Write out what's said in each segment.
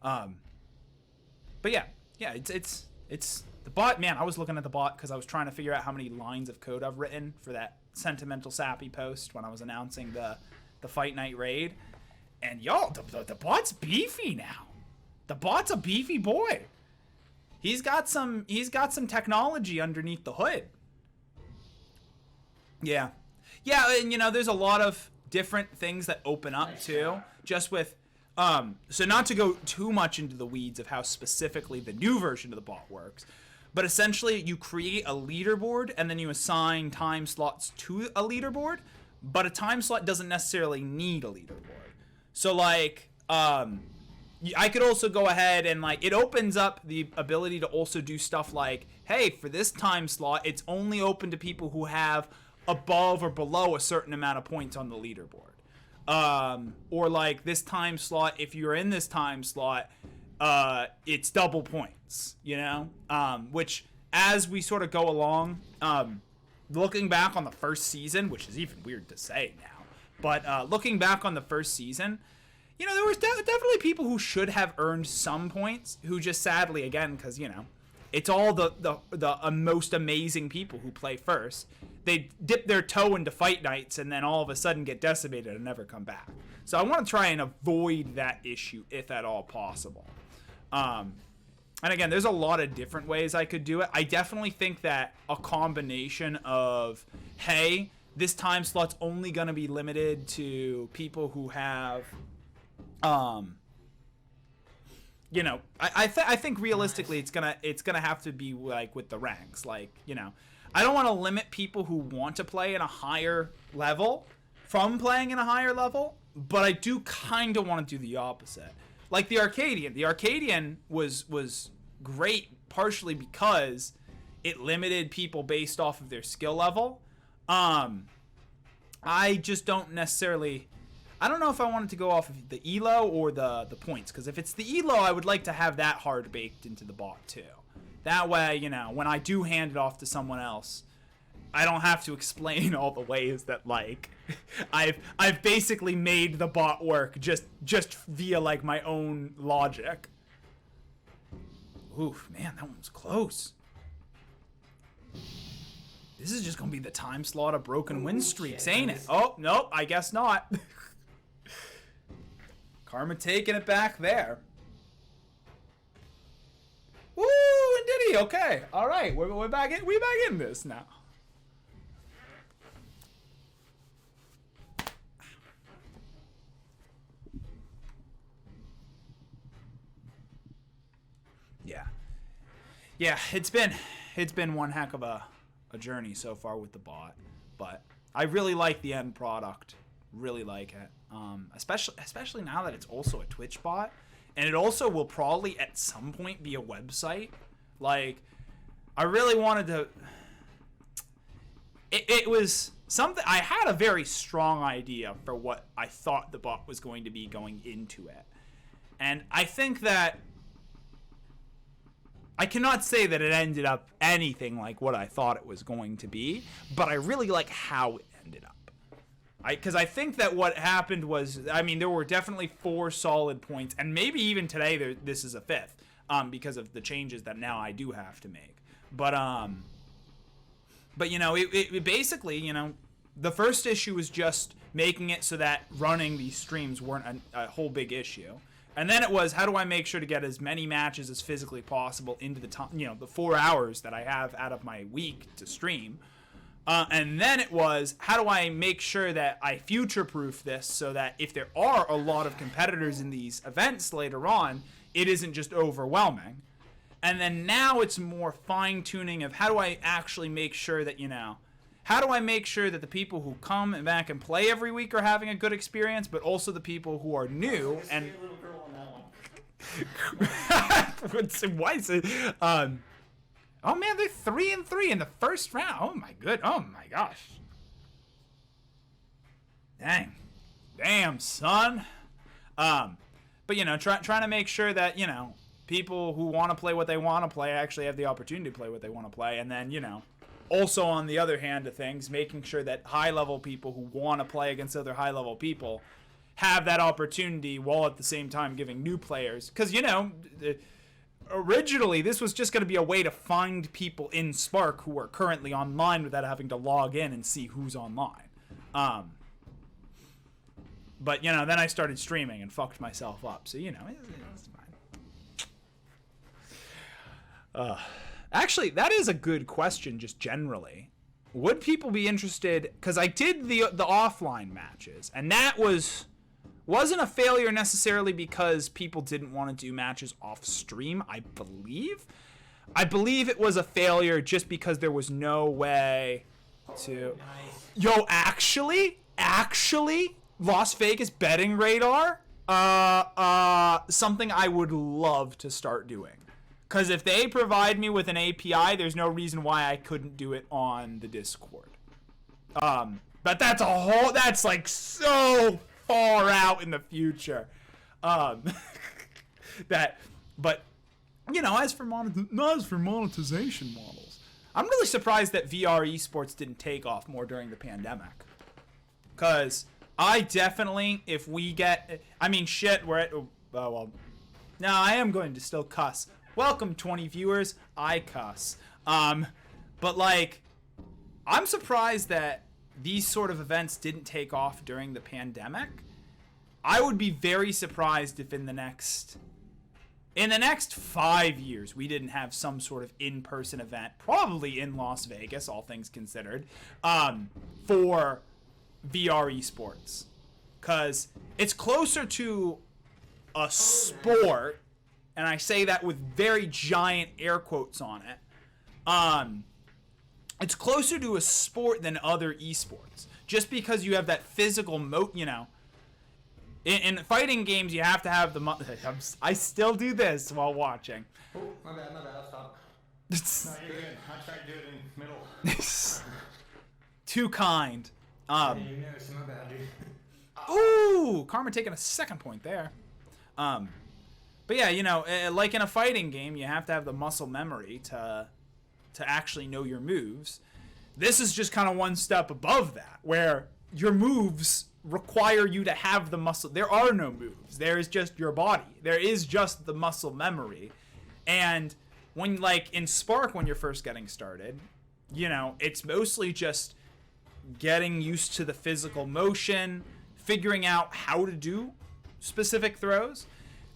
But yeah, it's the bot. Man, I was looking at the bot because I was trying to figure out how many lines of code I've written for that sentimental sappy post when I was announcing the Fight Night raid. And y'all, the bot's beefy now. The bot's a beefy boy. He's got some technology underneath the hood. Yeah, and you know, there's a lot of different things that open up too, just with so not to go too much into the weeds of how specifically the new version of the bot works, but essentially you create a leaderboard and then you assign time slots to a leaderboard, but a time slot doesn't necessarily need a leaderboard. So like I could also go ahead and like it opens up the ability to also do stuff like, hey, for this time slot it's only open to people who have above or below a certain amount of points on the leaderboard. Or like this time slot, if you're in this time slot, it's double points, you know? Which as we sort of go along, looking back on the first season, which is even weird to say now, but looking back on the first season, you know, there was definitely people who should have earned some points who just sadly, again, because, you know, it's all the most amazing people who play first. They dip their toe into fight nights and then all of a sudden get decimated and never come back. So I want to try and avoid that issue if at all possible. And again, there's a lot of different ways I could do it. I definitely think that a combination of, hey, this time slot's only going to be limited to people who have, you know, I think realistically it's gonna have to be like with the ranks, like, you know, I don't want to limit people who want to play in a higher level from playing in a higher level, but I do kind of want to do the opposite. Like the Arcadian was great partially because it limited people based off of their skill level. I just don't necessarily. I don't know if I wanted to go off of the elo or the points, because if it's the elo, I would like to have that hard baked into the bot too. That way, you know, when I do hand it off to someone else, I don't have to explain all the ways that like I've basically made the bot work just via like my own logic. Oof, man, that one was close. This is just gonna be the time slot of broken win streaks, ain't it? Oh, nope, I guess not. Karma taking it back there. Woo, and did he? Okay, all right, we're back in this now. Yeah, it's been one heck of a journey so far with the bot, but I really like the end product. Really like it. Especially now that it's also a Twitch bot, and it also will probably at some point be a website. Like, I really wanted to. It was something. I had a very strong idea for what I thought the bot was going to be going into it, and I think that I cannot say that it ended up anything like what I thought it was going to be, but I really like how it ended up. Because I think that what happened was, I mean, there were definitely 4 solid points, and maybe even today this is a 5th, because of the changes that now I do have to make. But you know, it basically, you know, the first issue was just making it so that running these streams weren't a whole big issue. And then it was, how do I make sure to get as many matches as physically possible into the time, you know, the 4 hours that I have out of my week to stream. And then it was, how do I make sure that I future-proof this so that if there are a lot of competitors in these events later on, it isn't just overwhelming. And then now it's more fine-tuning of how do I actually make sure that, you know, how do I make sure that the people who come back and play every week are having a good experience, but also the people who are new and... Why is it... Oh man, they're 3-3 in the first round. Oh my gosh. Damn, son. But you know, trying to make sure that, you know, people who want to play what they want to play actually have the opportunity to play what they want to play, and then, you know, also on the other hand of things, making sure that high level people who want to play against other high level people have that opportunity while at the same time giving new players, because originally this was just going to be a way to find people in Sparc who are currently online without having to log in and see who's online. But then I started streaming and fucked myself up, so it's fine. Actually, that is a good question just generally. Would people be interested, because I did the offline matches, and that wasn't a failure necessarily because people didn't want to do matches off stream, I believe. I believe it was a failure just because there was no way to... Yo, actually, Las Vegas betting radar, something I would love to start doing. Because if they provide me with an API, there's no reason why I couldn't do it on the Discord. But that's like so far out in the future. But as for monetization models, I'm really surprised that VR esports didn't take off more during the pandemic. Because I definitely, if we get, we're at, no, I am going to still cuss. Welcome, 20 viewers. I cuss. But like, I'm surprised that these sort of events didn't take off during the pandemic. I would be very surprised if in the next 5 years we didn't have some sort of in-person event, probably in Las Vegas, all things considered, for VR esports. Because it's closer to a sport, and I say that with very giant air quotes on it. It's closer to a sport than other esports, just because you have that physical in fighting games, you have to have I still do this while watching. Oh, my bad, I'll stop. No, you're good. I'll try to do it in the middle. Too kind. My bad, dude. Ooh, Karma taking a second point there. But yeah, like in a fighting game, you have to have the muscle memory to actually know your moves. This is just kind of one step above that, where your moves require you to have the muscle. There are no moves. There is just your body. There is just the muscle memory. And when, like, in Sparc, when you're first getting started, it's mostly just getting used to the physical motion, figuring out how to do specific throws.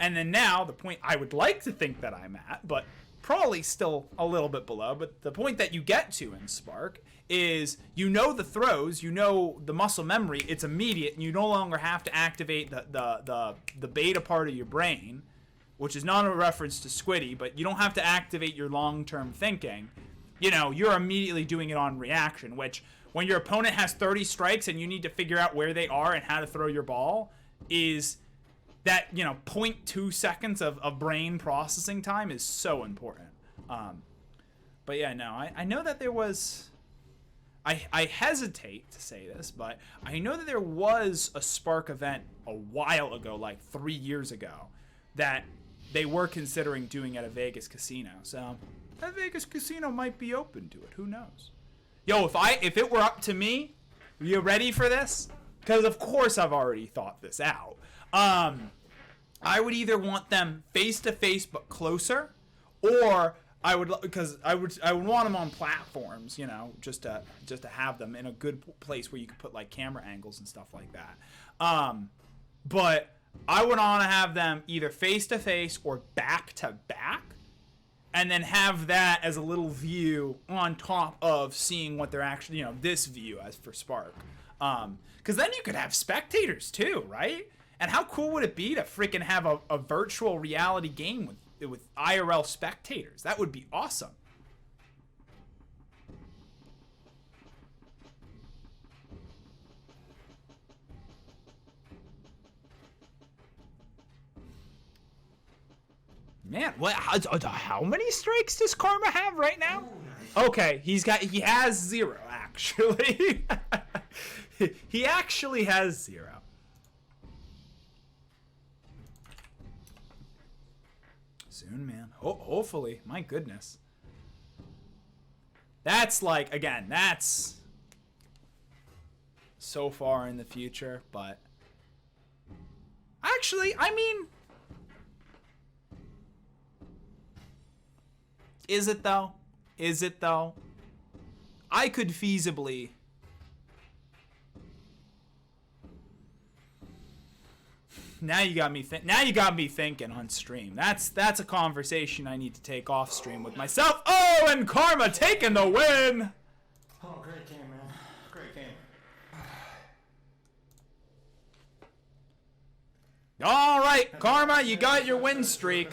And then now, the point I would like to think that I'm at, but probably still a little bit below, but the point that you get to in Sparc is the throws, the muscle memory, it's immediate, and you no longer have to activate the beta part of your brain, which is not a reference to Squiddy, but you don't have to activate your long-term thinking. You're immediately doing it on reaction, which when your opponent has 30 strikes and you need to figure out where they are and how to throw your ball, is that 0.2 seconds of brain processing time is so important. But yeah, no, I know that there was, I hesitate to say this, but I know that there was a Sparc event a while ago, like 3 years ago, that they were considering doing at a Vegas casino. So that Vegas casino might be open to it. Who knows? Yo, if it were up to me, are you ready for this? Because of course I've already thought this out. I would either want them face to face but closer, or I would want them on platforms, just to have them in a good place where you could put like camera angles and stuff like that. But I would want to have them either face to face or back to back, and then have that as a little view on top of seeing what they're actually, this view as for Sparc. Because then you could have spectators too, right? And how cool would it be to freaking have a virtual reality game with IRL spectators? That would be awesome. Man, what? How many strikes does Karma have right now? Okay, he has 0 actually. He actually has 0. Soon, man. Hopefully. My goodness. That's like, again, that's so far in the future, but Actually, I mean, is it though? Is it though? I could feasibly. Now you got me thinking on stream. That's a conversation I need to take off stream with myself. Oh, and Karma taking the win. Oh, great game, man. Great game. All right, Karma, you got your win streak.